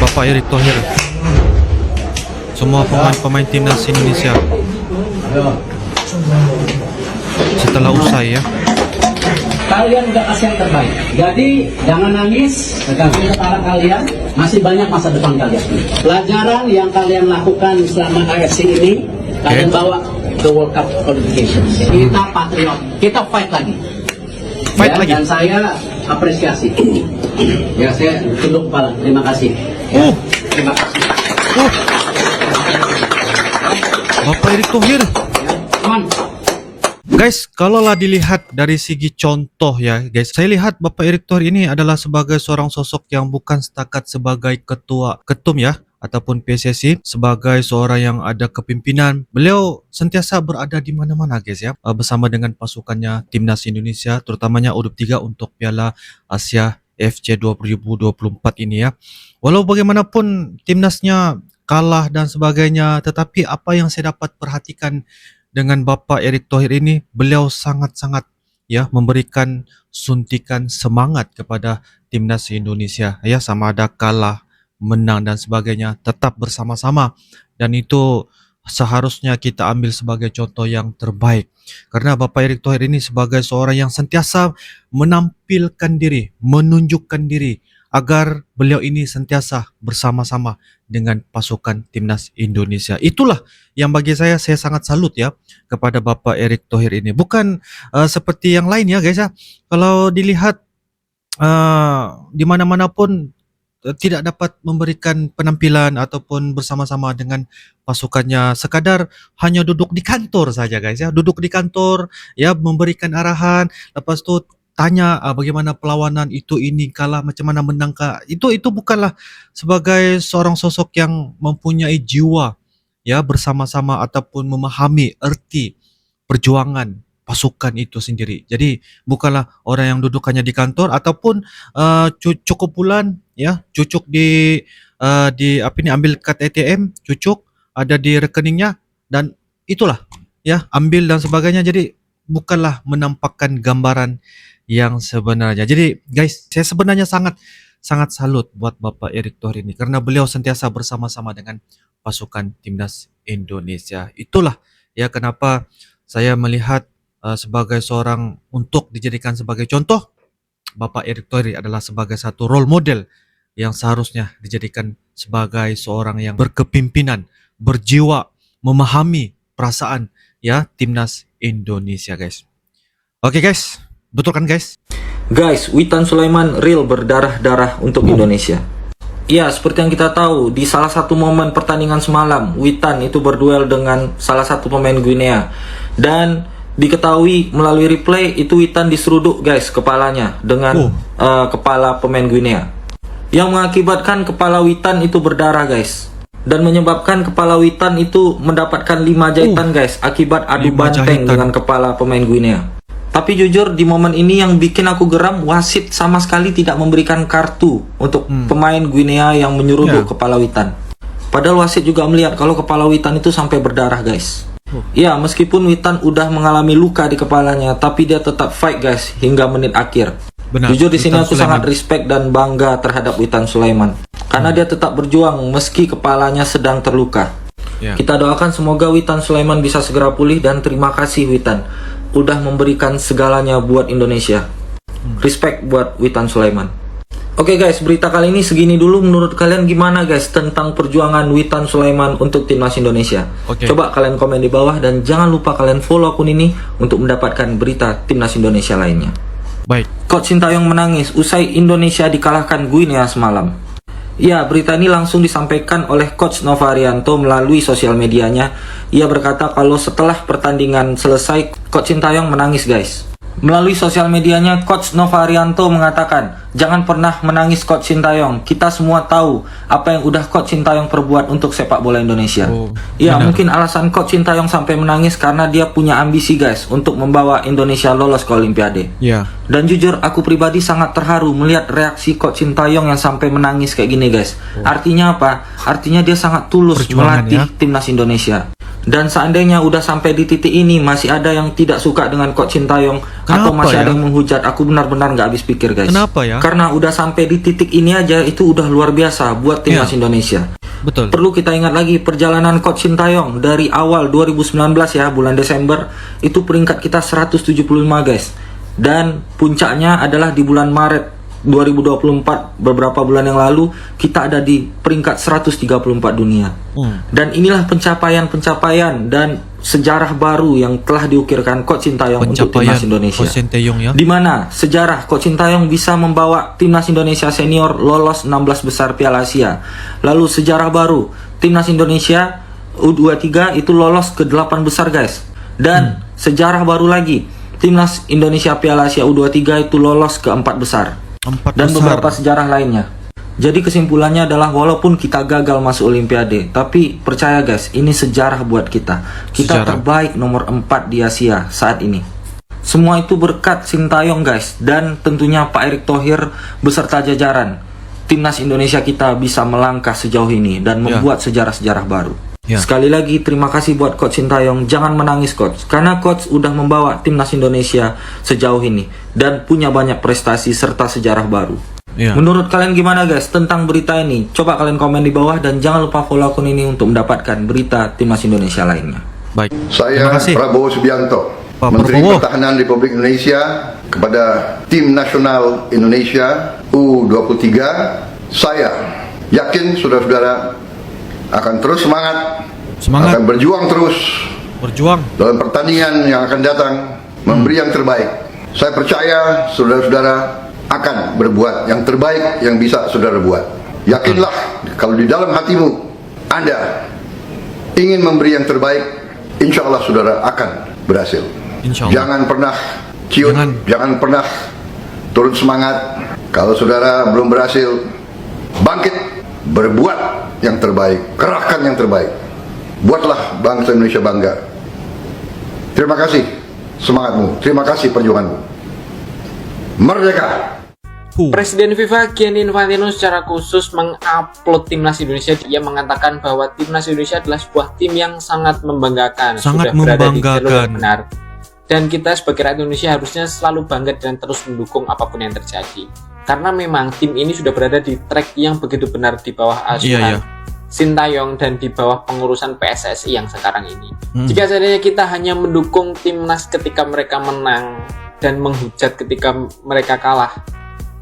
Bapak Erick Thohir, semua pemain timnas Indonesia setelah usai ya. Kalian udah kasih yang terbaik. Jadi jangan nangis, tegakkan kepala kalian. Masih banyak masa depan kalian. Pelajaran yang kalian lakukan selama AFC ini, kalian bawa ke World Cup qualification. Kita patriot, kita fight lagi. Fight lagi. Dan saya apresiasi. Ya, saya tunduk kepala. Terima kasih. Ya, terima kasih. Bapak Erick Thohir. Teman. Guys, kalaulah dilihat dari segi contoh ya guys, saya lihat Bapak Erick Thohir ini adalah sebagai seorang sosok yang bukan setakat sebagai ketum ya, ataupun PSSI, sebagai seorang yang ada kepimpinan. Beliau sentiasa berada di mana-mana guys ya, bersama dengan pasukannya timnas Indonesia, terutamanya U23 untuk Piala Asia FC 2024 ini ya. Walau bagaimanapun timnasnya kalah dan sebagainya, tetapi apa yang saya dapat perhatikan dengan Bapak Erick Thohir ini, beliau sangat-sangat ya memberikan suntikan semangat kepada timnas Indonesia ya, sama ada kalah, menang dan sebagainya, tetap bersama-sama, dan itu seharusnya kita ambil sebagai contoh yang terbaik, karena Bapak Erick Thohir ini sebagai seorang yang sentiasa menampilkan diri, menunjukkan diri agar beliau ini sentiasa bersama-sama dengan pasukan timnas Indonesia. Itulah yang bagi saya sangat salut ya kepada Bapak Erick Thohir ini. Bukan seperti yang lain ya guys ya. Kalau dilihat di mana-mana pun tidak dapat memberikan penampilan ataupun bersama-sama dengan pasukannya, sekadar hanya duduk di kantor saja guys ya, duduk di kantor ya, memberikan arahan, lepas tu tanya bagaimana perlawanan itu, ini kalah macam mana, menang kah. Itu bukanlah sebagai seorang sosok yang mempunyai jiwa ya bersama-sama ataupun memahami erti perjuangan pasukan itu sendiri. Jadi bukanlah orang yang duduk hanya di kantor ataupun cukup bulan ya, cucuk di apa ini, ambil kad ATM, cucuk ada di rekeningnya dan itulah ya, ambil dan sebagainya. Jadi bukanlah menampakkan gambaran yang sebenarnya. Jadi guys, saya sebenarnya sangat salut buat Bapak Erick Thohir ini, karena beliau sentiasa bersama-sama dengan pasukan timnas Indonesia. Itulah ya kenapa saya melihat sebagai seorang untuk dijadikan sebagai contoh, Bapak Erick Thohir adalah sebagai satu role model yang seharusnya dijadikan sebagai seorang yang berkepimpinan, berjiwa, memahami perasaan ya timnas Indonesia guys. Oke guys, betul kan guys? Guys, Witan Sulaiman real berdarah-darah untuk Indonesia. Ya, seperti yang kita tahu, di salah satu momen pertandingan semalam, Witan itu berduel dengan salah satu pemain Guinea. Dan diketahui melalui replay itu Witan diseruduk guys kepalanya dengan kepala pemain Guinea, yang mengakibatkan kepala Witan itu berdarah guys, dan menyebabkan kepala Witan itu mendapatkan 5 jahitan guys akibat adu banteng dengan kepala pemain Guinea. Tapi jujur di momen ini yang bikin aku geram, wasit sama sekali tidak memberikan kartu untuk pemain Guinea yang menyeruduk kepala Witan. Padahal wasit juga melihat kalau kepala Witan itu sampai berdarah guys. Ya, meskipun Witan udah mengalami luka di kepalanya, tapi dia tetap fight guys hingga menit akhir. Benar, jujur di sini aku sangat respect dan bangga terhadap Witan Sulaiman, karena dia tetap berjuang meski kepalanya sedang terluka. Kita doakan semoga Witan Sulaiman bisa segera pulih, dan terima kasih Witan udah memberikan segalanya buat Indonesia. Respect buat Witan Sulaiman. Oke guys, berita kali ini segini dulu. Menurut kalian gimana guys tentang perjuangan Witan Sulaiman untuk timnas Indonesia? Coba kalian komen di bawah, dan jangan lupa kalian follow akun ini untuk mendapatkan berita timnas Indonesia lainnya. Baik. Coach Sintayong menangis usai Indonesia dikalahkan Guinea semalam. Ya, berita ini langsung disampaikan oleh Coach Novarianto melalui sosial medianya. Ia berkata kalau setelah pertandingan selesai, Coach Sintayong menangis guys. Melalui sosial medianya, Coach Novarianto mengatakan, jangan pernah menangis Coach Sintayong. Kita semua tahu apa yang udah Coach Sintayong perbuat untuk sepak bola Indonesia. Ya, mungkin alasan Coach Sintayong sampai menangis karena dia punya ambisi guys untuk membawa Indonesia lolos ke Olimpiade. Dan jujur aku pribadi sangat terharu melihat reaksi Coach Sintayong yang sampai menangis kayak gini guys. Artinya apa? Artinya dia sangat tulus melatih timnas Indonesia. Dan seandainya udah sampai di titik ini masih ada yang tidak suka dengan Coach Sintayong atau Kenapa masih ya? ada yang menghujat, aku benar-benar nggak habis pikir guys. Kenapa ya? Karena udah sampai di titik ini aja itu udah luar biasa buat timnas Iya. Indonesia. Betul. Perlu kita ingat lagi perjalanan Coach Sintayong dari awal 2019 ya, bulan Desember itu peringkat kita 175 guys. Dan puncaknya adalah di bulan Maret 2024, beberapa bulan yang lalu kita ada di peringkat 134 dunia. Dan inilah pencapaian-pencapaian dan sejarah baru yang telah diukirkan Coach Sintayong untuk timnas Indonesia. Coach Sintayong ya. Di mana sejarah Coach Sintayong bisa membawa timnas Indonesia senior lolos 16 besar Piala Asia. Lalu sejarah baru timnas Indonesia U23 itu lolos ke 8 besar guys. Dan sejarah baru lagi timnas Indonesia Piala Asia U23 itu lolos ke 4 besar. 4 Dan besar. beberapa sejarah lainnya. Jadi kesimpulannya adalah walaupun kita gagal masuk Olimpiade, tapi percaya guys, ini sejarah buat kita. Kita Sejarah. terbaik nomor 4 di Asia saat ini. Semua itu berkat Sintayong guys, dan tentunya Pak Erick Thohir beserta jajaran. Timnas Indonesia kita bisa melangkah sejauh ini dan membuat sejarah-sejarah baru. Ya. Sekali lagi terima kasih buat Coach Sintayong. Jangan menangis Coach, karena Coach udah membawa timnas Indonesia sejauh ini dan punya banyak prestasi serta sejarah baru. Ya. Menurut kalian gimana guys tentang berita ini? Coba kalian komen di bawah dan jangan lupa follow akun ini untuk mendapatkan berita timnas Indonesia lainnya. Baik. Saya Terima kasih. Prabowo Subianto, Pak Menteri Prabowo. Pertahanan Republik Indonesia, kepada Tim Nasional Indonesia U23, saya yakin saudara-saudara akan terus semangat, Semangat. akan berjuang terus Berjuang. dalam pertandingan yang akan datang, memberi yang terbaik. Saya percaya saudara-saudara akan berbuat yang terbaik yang bisa saudara buat. Yakinlah kalau di dalam hatimu Anda ingin memberi yang terbaik, insya Allah saudara akan berhasil. Insya Allah. Jangan pernah ciut, jangan pernah turun semangat. Kalau saudara belum berhasil, bangkit, berbuat yang terbaik, kerahkan yang terbaik. Buatlah bangsa Indonesia bangga. Terima kasih semangatmu, terima kasih perjuanganmu. Merdeka! Presiden FIFA Gianni Infantino secara khusus mengupload timnas Indonesia. Dia mengatakan bahwa timnas Indonesia adalah sebuah tim yang sangat membanggakan, Sangat sudah berada di jalur membanggakan. yang benar. Dan kita sebagai rakyat Indonesia harusnya selalu bangga dan terus mendukung apapun yang terjadi. Karena memang tim ini sudah berada di track yang begitu benar di bawah asuhan Sintayong dan di bawah pengurusan PSSI yang sekarang ini. Jika seandainya kita hanya mendukung timnas ketika mereka menang dan menghujat ketika mereka kalah,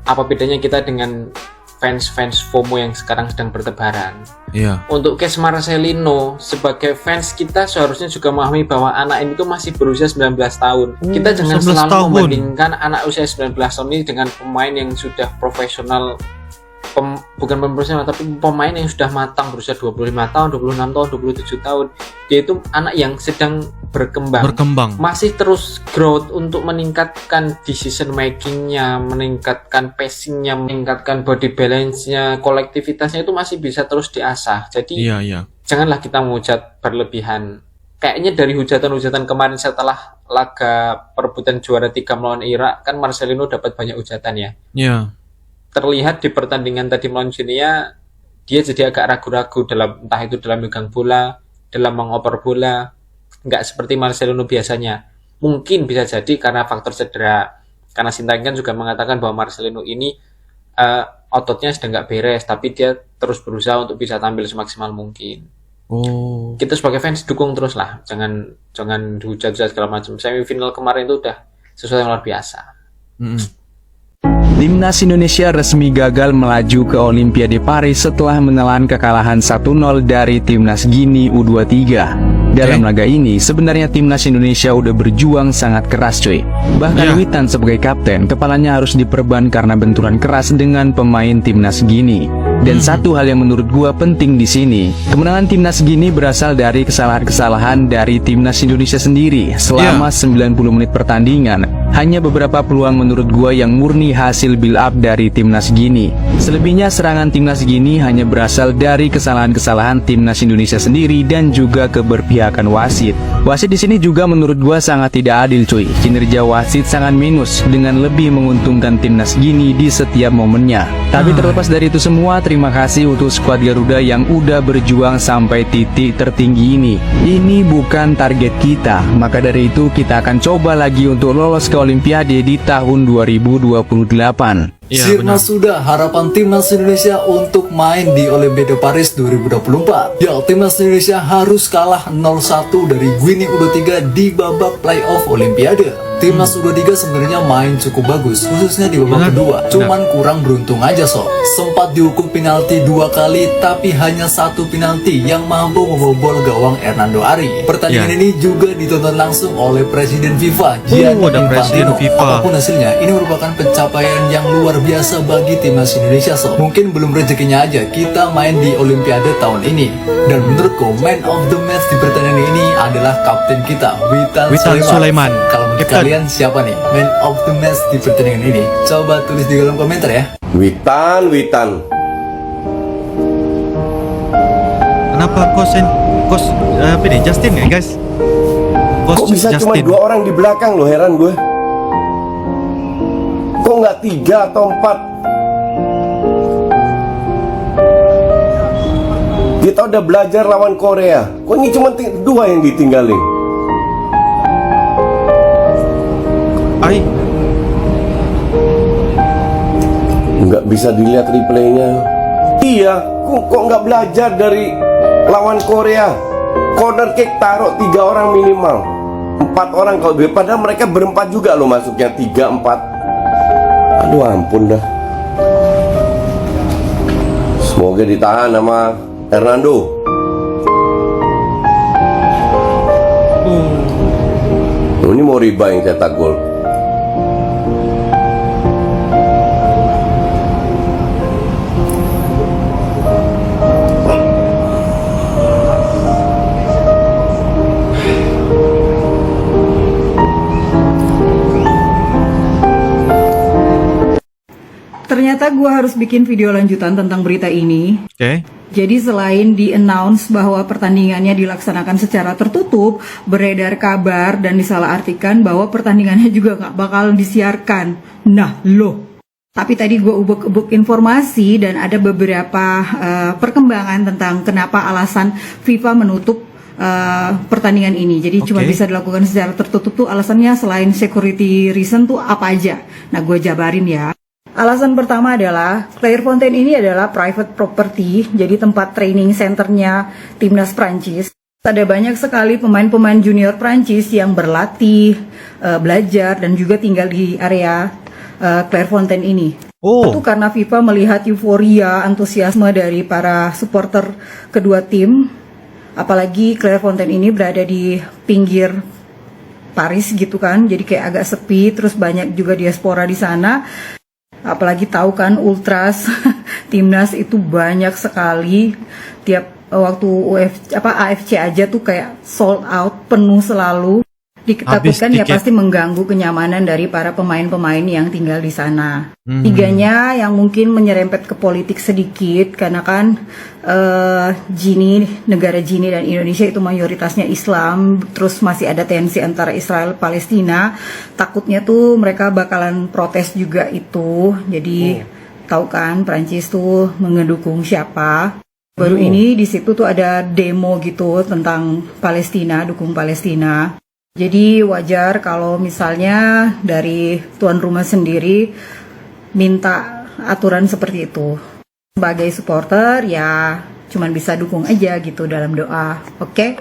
apa bedanya kita dengan fans-fans FOMO yang sekarang sedang bertebaran? Iya. Untuk case Marcelino, sebagai fans kita seharusnya juga memahami bahwa anak ini tuh masih berusia 19 tahun. Kita jangan 19 selalu tahun. membandingkan anak usia 19 tahun ini dengan pemain yang sudah profesional, bukan pemain profesional tapi pemain yang sudah matang berusia 25 tahun, 26 tahun, 27 tahun. Dia itu anak yang sedang berkembang. Masih terus growth untuk meningkatkan decision makingnya, meningkatkan passingnya, meningkatkan body balance-nya, kolektivitasnya itu masih bisa terus diasah. Jadi janganlah kita menghujat berlebihan. Kayaknya dari hujatan-hujatan kemarin setelah laga perebutan juara 3 melawan Irak, kan Marcelino dapat banyak hujatan ya. Iya. Terlihat di pertandingan tadi melawan Guinea, dia jadi agak ragu-ragu dalam entah itu dalam megang bola, dalam mengoper bola. Nggak seperti Marcelino biasanya. Mungkin bisa jadi karena faktor cedera. Karena Sintayong kan juga mengatakan bahwa Marcelino ini ototnya sedang nggak beres, tapi dia terus berusaha untuk bisa tampil semaksimal mungkin. Oh. Kita sebagai fans dukung terus lah, jangan dihujat-hujat segala macam. Semifinal kemarin itu udah sesuatu yang luar biasa. Timnas Indonesia resmi gagal melaju ke Olimpiade Paris setelah menelan kekalahan 1-0 dari Timnas Guinea U23. Dalam laga ini, sebenarnya Timnas Indonesia udah berjuang sangat keras cuy. Bahkan Witan sebagai kapten, kepalanya harus diperban karena benturan keras dengan pemain Timnas Guinea. Dan satu hal yang menurut gua penting di sini, kemenangan Timnas Guinea berasal dari kesalahan-kesalahan dari Timnas Indonesia sendiri selama 90 menit pertandingan. Hanya beberapa peluang menurut gua yang murni hasil build up dari timnas Gini. Selebihnya serangan timnas Gini hanya berasal dari kesalahan-kesalahan timnas Indonesia sendiri dan juga keberpihakan wasit. Wasit di sini juga menurut gua sangat tidak adil cuy. Kinerja wasit sangat minus dengan lebih menguntungkan timnas Gini di setiap momennya. Tapi terlepas dari itu semua, terima kasih untuk skuad Garuda yang udah berjuang sampai titik tertinggi ini. Ini bukan target kita, maka dari itu kita akan coba lagi untuk lolos ke Olimpiade di tahun 2028. Iya, Sirna sudah harapan timnas Indonesia untuk main di Olimpiade Paris 2024. Ya, timnas Indonesia harus kalah 0-1 dari Guinea U23 di babak playoff Olimpiade. Timnas U23 sebenarnya main cukup bagus, khususnya di babak kedua. Cuman kurang beruntung aja sob. Sempat dihukum penalti 2 kali, tapi hanya 1 penalti yang mampu membobol gawang Hernando Ari. Pertandingan ini juga ditonton langsung oleh Presiden FIFA Gianni ada Presiden Infantino. FIFA. Apapun hasilnya, ini merupakan pencapaian yang luar biasa bagi timnas Indonesia sob. Mungkin belum rezekinya aja kita main di Olimpiade tahun ini. Dan menurutku man of the match di pertandingan ini adalah kapten kita Witan Sulaiman. Kalau menurut Captain. kalian siapa nih man of the match di pertandingan ini? Coba tulis di kolom komentar ya. Witan. Kenapa kos apa nih Justin ya guys? Kok bisa cuma 2 orang di belakang lo, heran gue. Kok nggak 3 atau 4? Kita udah belajar lawan Korea. Kok ini cuma 2 yang ditinggalin? Ai, Nggak bisa dilihat replaynya. Iya, kok nggak belajar dari lawan Korea? Corner kick taruh 3 orang minimal, 4 orang kalau padahal mereka berempat juga loh masuknya 3, 4. Aduh ampun dah. Semoga ditahan sama Hernando. Ini mau riba yang cetak gol. Ternyata gue harus bikin video lanjutan tentang berita ini. oke. Jadi selain di-announce bahwa pertandingannya dilaksanakan secara tertutup, beredar kabar dan disalahartikan bahwa pertandingannya juga nggak bakal disiarkan. Nah loh. Tapi tadi gue ubek-ubek informasi dan ada beberapa perkembangan tentang kenapa alasan FIFA menutup pertandingan ini. Jadi cuma bisa dilakukan secara tertutup tuh alasannya selain security reason tuh apa aja. Nah gue jabarin ya. Alasan pertama adalah Clairefontaine ini adalah private property, jadi tempat training centernya timnas Prancis. Ada banyak sekali pemain-pemain junior Prancis yang berlatih, belajar dan juga tinggal di area Clairefontaine ini. Itu karena FIFA melihat euforia, antusiasme dari para supporter kedua tim, apalagi Clairefontaine ini berada di pinggir Paris gitu kan, jadi kayak agak sepi, terus banyak juga diaspora di sana. Apalagi tahu kan ultras timnas itu banyak sekali, tiap waktu AFC aja tuh kayak sold out, penuh selalu. Ditakutkan ya pasti mengganggu kenyamanan dari para pemain-pemain yang tinggal di sana. Tiganya yang mungkin menyerempet ke politik sedikit karena kan negara Gini dan Indonesia itu mayoritasnya Islam, terus masih ada tensi antara Israel Palestina. Takutnya tuh mereka bakalan protes juga itu. Jadi tahu kan Prancis tuh mengedukung siapa. Baru ini di situ tuh ada demo gitu tentang Palestina, dukung Palestina. Jadi wajar kalau misalnya dari tuan rumah sendiri minta aturan seperti itu. Sebagai supporter ya cuman bisa dukung aja gitu dalam doa. Oke?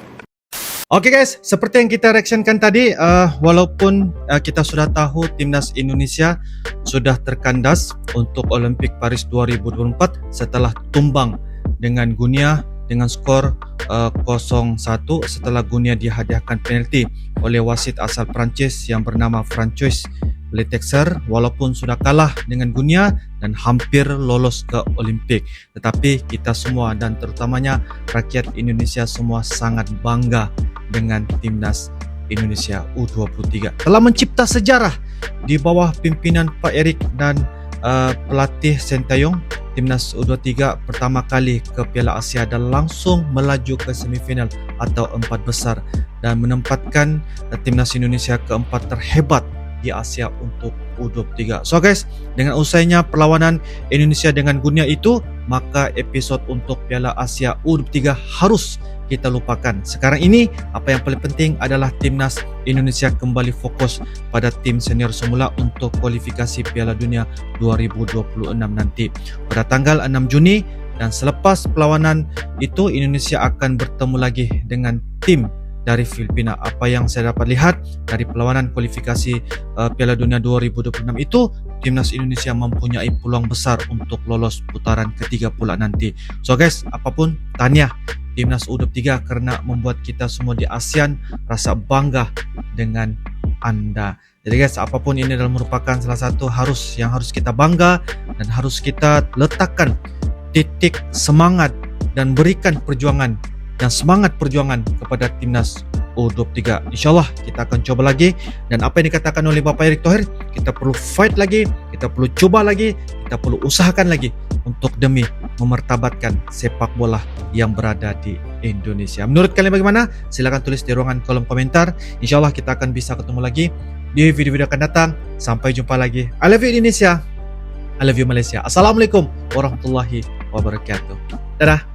Oke guys, seperti yang kita reactionkan tadi, walaupun kita sudah tahu timnas Indonesia sudah terkandas untuk Olimpik Paris 2024 setelah tumbang dengan Guinea dengan skor 0-1 setelah Guinea dihadiahkan penalti oleh wasit asal Prancis yang bernama Francois Letexer. Walaupun sudah kalah dengan Guinea dan hampir lolos ke Olimpik, tetapi kita semua dan terutamanya rakyat Indonesia semua sangat bangga dengan timnas Indonesia U23 telah mencipta sejarah di bawah pimpinan Pak Erik dan pelatih Sintayong, timnas U23 pertama kali ke Piala Asia dan langsung melaju ke semifinal atau 4 besar dan menempatkan timnas Indonesia keempat terhebat di Asia untuk U23. So guys, dengan usainya perlawanan Indonesia dengan Guinea itu, maka episod untuk Piala Asia U23 harus kita lupakan. Sekarang ini, apa yang paling penting adalah timnas Indonesia kembali fokus pada tim senior semula untuk kualifikasi Piala Dunia 2026 nanti pada tanggal 6 Juni, dan selepas perlawanan itu Indonesia akan bertemu lagi dengan tim dari Filipina. Apa yang saya dapat lihat dari perlawanan kualifikasi Piala Dunia 2026 itu, timnas Indonesia mempunyai peluang besar untuk lolos putaran ketiga pula nanti. So guys, apapun, tahniah timnas U23 karena membuat kita semua di ASEAN rasa bangga dengan Anda. Jadi guys, apapun ini adalah merupakan salah satu yang harus kita bangga dan harus kita letakkan titik semangat dan berikan perjuangan dan semangat perjuangan kepada timnas U23. InsyaAllah kita akan coba lagi, dan apa yang dikatakan oleh Bapak Erick Thohir, kita perlu fight lagi, kita perlu coba lagi, kita perlu usahakan lagi untuk demi memartabatkan sepak bola yang berada di Indonesia. Menurut kalian bagaimana? Silakan tulis di ruangan kolom komentar. InsyaAllah kita akan bisa ketemu lagi di video-video akan datang. Sampai jumpa lagi. I love you Indonesia, I love you Malaysia. Assalamualaikum warahmatullahi wabarakatuh. Dadah.